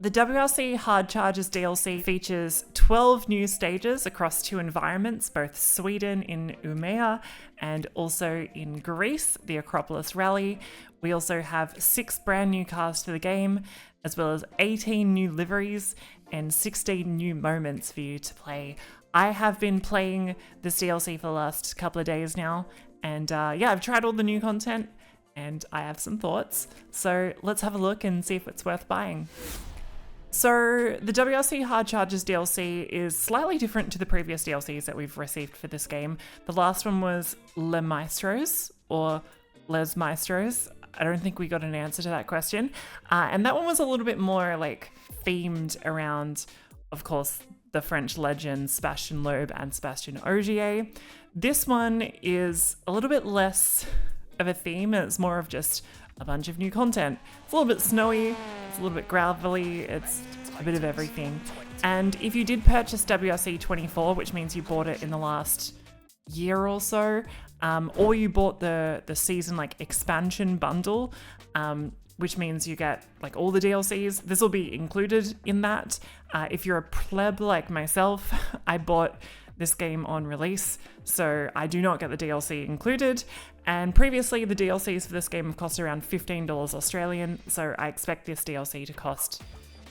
The WRC Hard Chargers DLC features 12 new stages across 2 environments, both Sweden in Umeå and also in Greece, the Acropolis Rally. We also have 6 brand new cars to the game, as well as 18 new liveries and 16 new moments for you to play. I have been playing this DLC for the last couple of days now, and I've tried all the new content and I have some thoughts. So let's have a look and see if it's worth buying. So the WRC Hard Chargers DLC is slightly different to the previous DLCs that we've received for this game. The last one was Les Maestros, or Les Maestros. I don't think we got an answer to that question. And that one was a little bit more like themed around, of course, the French legends Sébastien Loeb and Sébastien Ogier. This one is a little bit less of a theme. It's more of just a bunch of new content. It's a little bit snowy, it's a little bit gravelly, it's a bit of everything. And if you did purchase WRC 24, which means you bought it in the last year or so, or you bought the season like expansion bundle, which means you get like all the DLCs, this will be included in that. If you're a pleb like myself, I bought this game on release, so I do not get the DLC included. And previously, the DLCs for this game have cost around $15 Australian, so I expect this DLC to cost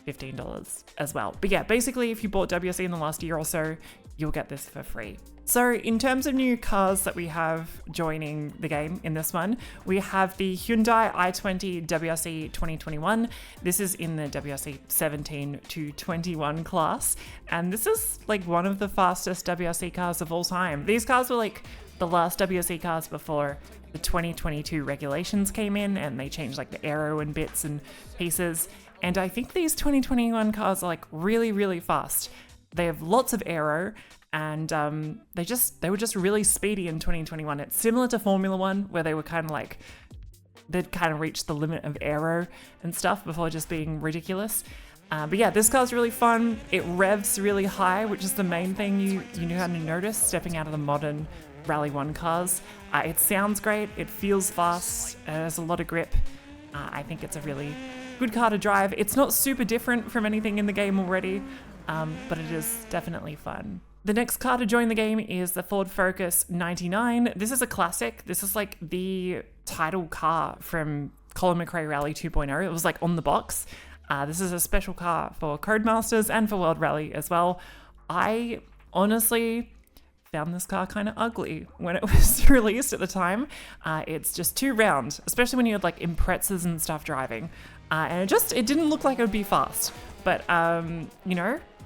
$15 as well. But yeah, basically, if you bought WRC in the last year or so, you'll get this for free. So in terms of new cars that we have joining the game in this one, we have the Hyundai i20 WRC 2021. This is in the WRC 17 to 21 class. And this is like one of the fastest WRC cars of all time. These cars were like the last WRC cars before the 2022 regulations came in and they changed like the aero and bits and pieces. And I think these 2021 cars are like really, really fast. They have lots of aero, and they were just really speedy in 2021. It's similar to Formula One, where they were kind of like, they'd kind of reached the limit of aero and stuff before just being ridiculous. But yeah, this car's really fun. It revs really high, which is the main thing you know how to notice stepping out of the modern Rally 1 cars. It sounds great, it feels fast, it has a lot of grip. I think it's a really good car to drive. It's not super different from anything in the game already, but it is definitely fun. The next car to join the game is the Ford Focus 99. This is a classic. This is like the title car from Colin McRae Rally 2.0. It was like on the box. This is a special car for Codemasters and for World Rally as well. I honestly found this car kind of ugly when it was released at the time. It's just too round, especially when you had like Imprezas and stuff driving. And it didn't look like it would be fast, but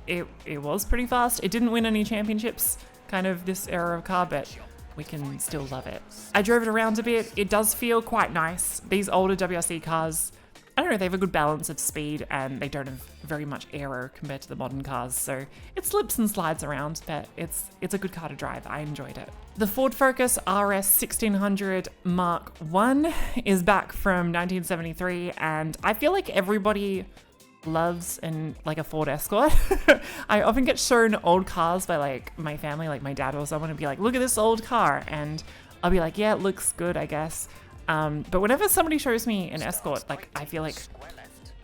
it was pretty fast. It didn't win any championships, kind of this era of car, but we can still love it. I drove it around a bit. It does feel quite nice. These older WRC cars, I don't know, they have a good balance of speed and they don't have very much aero compared to the modern cars, so it slips and slides around, but it's a good car to drive. I enjoyed it. The Ford Focus RS 1600 Mark I is back from 1973, and I feel like everybody loves and like a Ford Escort. I often get shown old cars by like my family, like my dad or someone, and be like, look at this old car, and I'll be like, yeah, it looks good, I guess. But whenever somebody shows me an Escort, like I feel like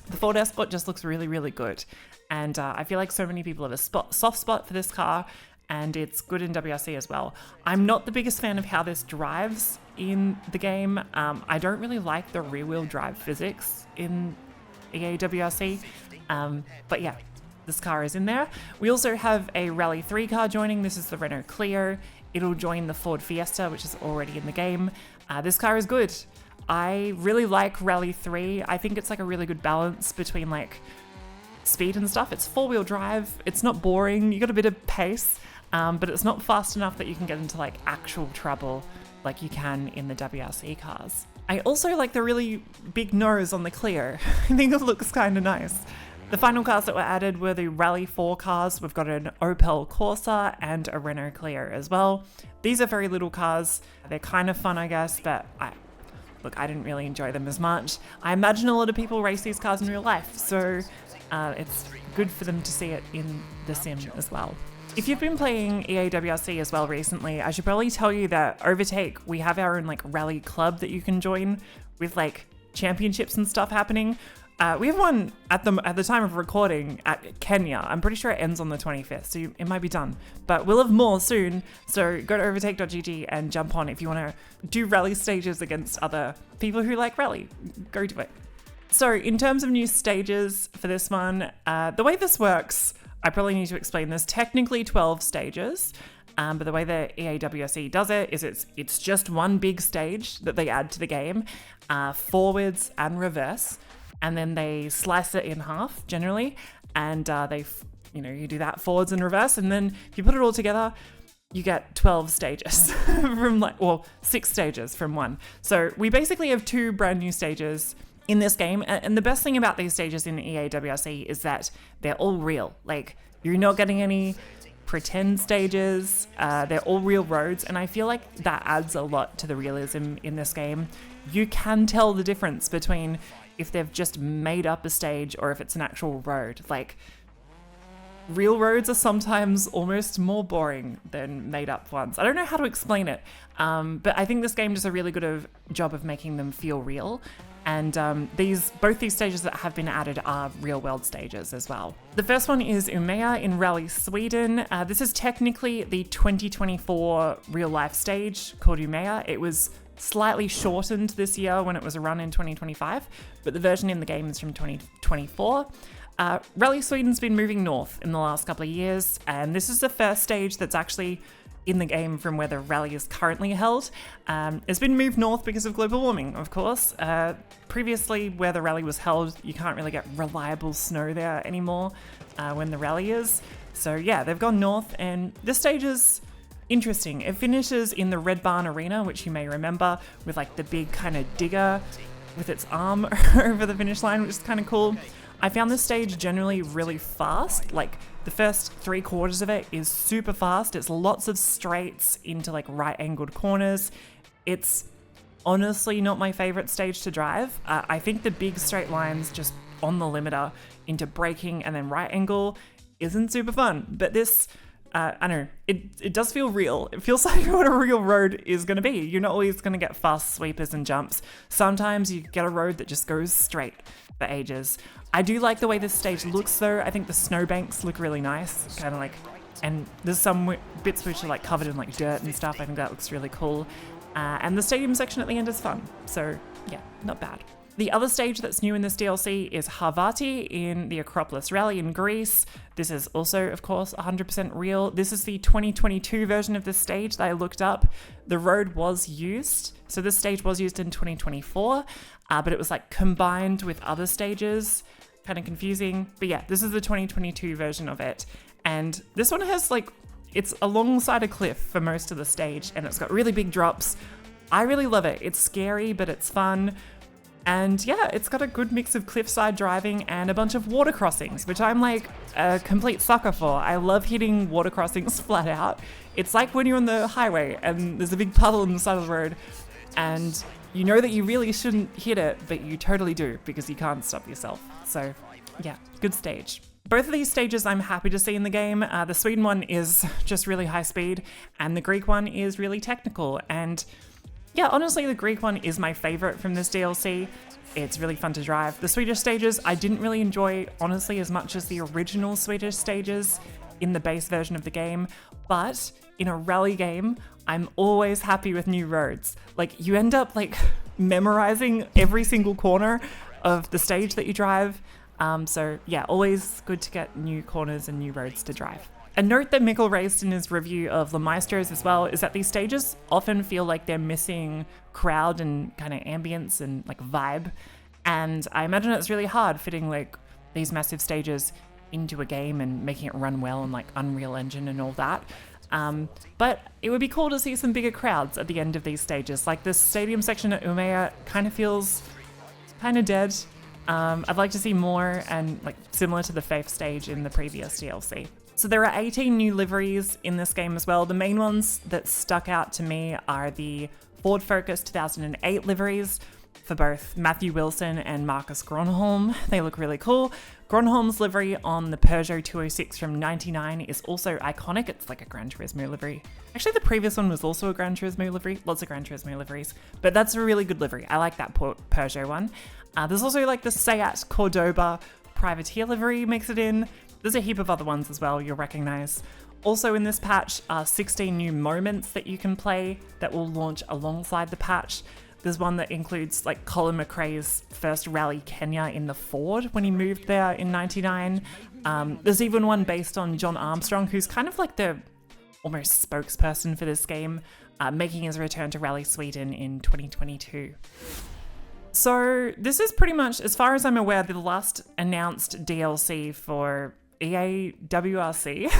the Ford Escort just looks really, really good. And I feel like so many people have a soft spot for this car, and it's good in WRC as well. I'm not the biggest fan of how this drives in the game. I don't really like the rear-wheel drive physics in EA WRC, but yeah, this car is in there. We also have a Rally3 car joining. This is the Renault Clio. It'll join the Ford Fiesta, which is already in the game. This car is good. I really like Rally3. I think it's like a really good balance between like speed and stuff. It's 4-wheel drive. It's not boring. You got a bit of pace, but it's not fast enough that you can get into like actual trouble like you can in the WRC cars. I also like the really big nose on the Clio. I think it looks kind of nice. The final cars that were added were the Rally4 cars. We've got an Opel Corsa and a Renault Clio as well. These are very little cars. They're kind of fun, I guess, but I didn't really enjoy them as much. I imagine a lot of people race these cars in real life, so it's good for them to see it in the sim as well. If you've been playing EA WRC as well recently, I should probably tell you that Overtake, we have our own like rally club that you can join with like championships and stuff happening. We have one at the time of recording at Kenya. I'm pretty sure it ends on the 25th, so it might be done. But we'll have more soon, so go to overtake.gg and jump on if you want to do rally stages against other people who like rally. Go do it. So in terms of new stages for this one, the way this works, I probably need to explain. There's technically 12 stages, but the way the EA WRC does it is it's just one big stage that they add to the game, forwards and reverse. And then they slice it in half generally, and you do that forwards and reverse, and then if you put it all together, you get 12 stages from 6 stages from one. So we basically have 2 brand new stages in this game, and the best thing about these stages in the EA WRC is that they're all real. Like, you're not getting any pretend stages, they're all real roads, and I feel like that adds a lot to the realism in this game. You can tell the difference between if they've just made up a stage or if it's an actual road. Like, real roads are sometimes almost more boring than made up ones. I don't know how to explain it, but I think this game does a really good job of making them feel real. And both these stages that have been added are real world stages as well. The first one is Umeå in Rally Sweden. This is technically the 2024 real life stage called Umeå. It was slightly shortened this year when it was a run in 2025, but the version in the game is from 2024. Rally Sweden's been moving north in the last couple of years, and this is the first stage that's actually in the game from where the rally is currently held. It's been moved north because of global warming, of course. Previously, where the rally was held, you can't really get reliable snow there anymore when the rally is. So yeah, they've gone north, and this stage is interesting. It finishes in the Red Barn Arena, which you may remember, with like the big kind of digger with its arm over the finish line, which is kind of cool. I found this stage generally really fast. Like, the first 3/4 of it is super fast. It's lots of straights into like right angled corners. It's honestly not my favorite stage to drive. I think the big straight lines just on the limiter into braking and then right angle isn't super fun. But this, I don't know, it does feel real. It feels like what a real road is going to be. You're not always going to get fast sweepers and jumps. Sometimes you get a road that just goes straight for ages. I do like the way this stage looks though. I think the snowbanks look really nice, kind of like, and there's some bits which are like covered in like dirt and stuff. I think that looks really cool. And the stadium section at the end is fun. So yeah, not bad. The other stage that's new in this DLC is Havati in the Acropolis Rally in Greece. This is also, of course, 100% real. This is the 2022 version of this stage that I looked up. The road was used. So this stage was used in 2024, but it was like combined with other stages. Kind of confusing. But yeah, this is the 2022 version of it. And this one has like, it's alongside a cliff for most of the stage, and it's got really big drops. I really love it. It's scary, but it's fun. And yeah, it's got a good mix of cliffside driving and a bunch of water crossings, which I'm like a complete sucker for. I love hitting water crossings flat out. It's like when you're on the highway and there's a big puddle on the side of the road and you know that you really shouldn't hit it, but you totally do because you can't stop yourself. So yeah, good stage. Both of these stages I'm happy to see in the game. The Sweden one is just really high speed and the Greek one is really technical. And yeah, honestly, the Greek one is my favorite from this DLC. It's really fun to drive. The Swedish stages I didn't really enjoy, honestly, as much as the original Swedish stages in the base version of the game. But in a rally game, I'm always happy with new roads. Like, you end up like memorizing every single corner of the stage that you drive. So yeah, always good to get new corners and new roads to drive. A note that Mikkel raised in his review of Le Maestros as well is that these stages often feel like they're missing crowd and kind of ambience and like vibe. And I imagine it's really hard fitting like these massive stages into a game and making it run well on like Unreal Engine and all that. But it would be cool to see some bigger crowds at the end of these stages. Like this stadium section at Umeå kind of feels kind of dead. I'd like to see more and like similar to the Faith stage in the previous DLC. So there are 18 new liveries in this game as well. The main ones that stuck out to me are the Ford Focus 2008 liveries. for both Matthew Wilson and Marcus Gronholm. They look really cool. Gronholm's livery on the Peugeot 206 from 99 is also iconic. It's like a Gran Turismo livery. Actually, the previous one was also a Gran Turismo livery. Lots of Gran Turismo liveries, but that's a really good livery. I like that Peugeot one. There's also like the Seat Cordoba privateer livery makes it in. There's a heap of other ones as well you'll recognize. Also in this patch are 16 new moments that you can play that will launch alongside the patch. There's one that includes like Colin McRae's first Rally Kenya in the Ford when he moved there in 99. There's even one based on John Armstrong, who's kind of like the almost spokesperson for this game, making his return to Rally Sweden in 2022. So this is pretty much, as far as I'm aware, the last announced DLC for EA WRC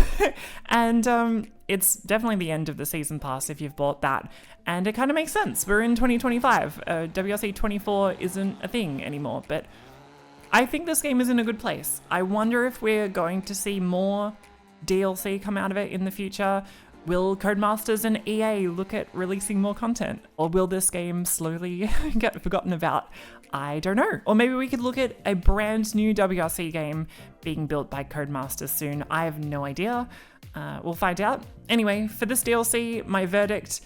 and it's definitely the end of the season pass if you've bought that, and it kind of makes sense. We're in 2025. WRC 24 isn't a thing anymore, but I think this game is in a good place. I wonder if we're going to see more DLC come out of it in the future. Will Codemasters and EA look at releasing more content, or will this game slowly get forgotten about? I don't know. Or maybe we could look at a brand new WRC game being built by Codemasters soon. I have no idea. We'll find out. Anyway, for this DLC, my verdict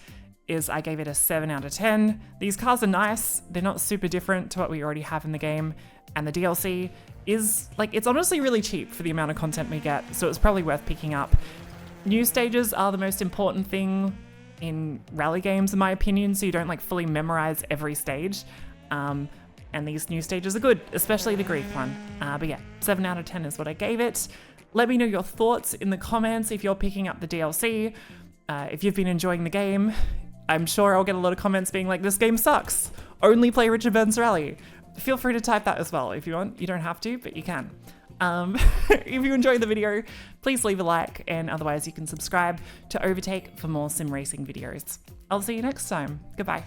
is I gave it a 7 out of 10. These cars are nice. They're not super different to what we already have in the game. And the DLC is, like, it's honestly really cheap for the amount of content we get, so it's probably worth picking up. New stages are the most important thing in rally games, in my opinion, so you don't like fully memorize every stage. And these new stages are good, especially the Greek one. But yeah, 7 out of 10 is what I gave it. Let me know your thoughts in the comments if you're picking up the DLC. If you've been enjoying the game, I'm sure I'll get a lot of comments being like, this game sucks. Only play Richard Burns Rally. Feel free to type that as well if you want. You don't have to, but you can. If you enjoyed the video, please leave a like, and otherwise you can subscribe to Overtake for more sim racing videos. I'll see you next time. Goodbye.